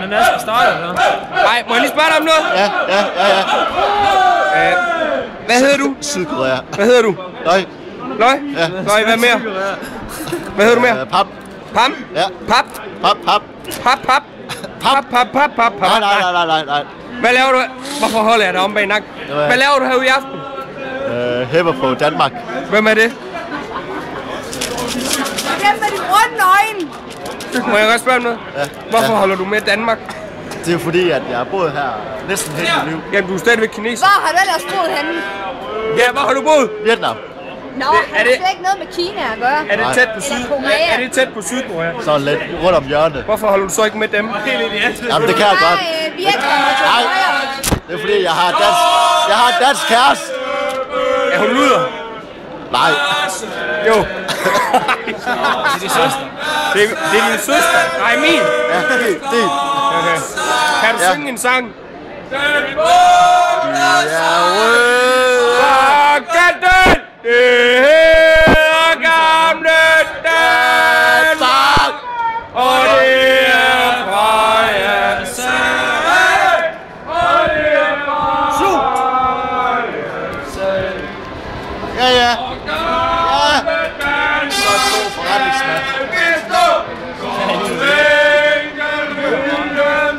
Hvordan er det starter eller? Nej, må jeg lige spørge dig om noget? Ja. Hvad hedder du? Sydkorea. Hvad hedder du? Løg. Løg? Ja. Løg, hvad mere? Hvad hedder du mere? Pap. Pam? Ja. Pap? Pap. Pap. Nej. Hvad laver du? Hvorfor holder jeg dig om bag nakken? Hvad laver du herude i aften? Hæpper på Danmark. Hvem er det? Hvem er din runde øjne? Må jeg godt spørge om noget? Ja. Hvorfor holder du med Danmark? Det er jo fordi, at jeg har boet her næsten hele mit liv. Jamen, du er stadigvæk kineser. Hvor har du ellers boet henne? Ja, hvor har du boet? Vietnam. Nå, har det slet ikke noget med Kina at gøre? Er det tæt på Eller Korea? Er det tæt på Sydkorea? Så lidt rundt om hjørnet. Hvorfor holder du så ikke med dem? Jamen, det kan jeg godt. Vietnam og Nej, Korea. det er fordi, jeg har en dansk kæreste. Er hun luder? Nej. Jo. Det er søster. Det er din søster. Nej, min. Ja, det. Okay. Kan du Ja. synge en sang? Ja, Rocketen! Det hedder gamle Danmark, og det er fra jeres sag, og det er fra jeres sag. Ja. Og gamle Danmark. Så er det god forretningsmand.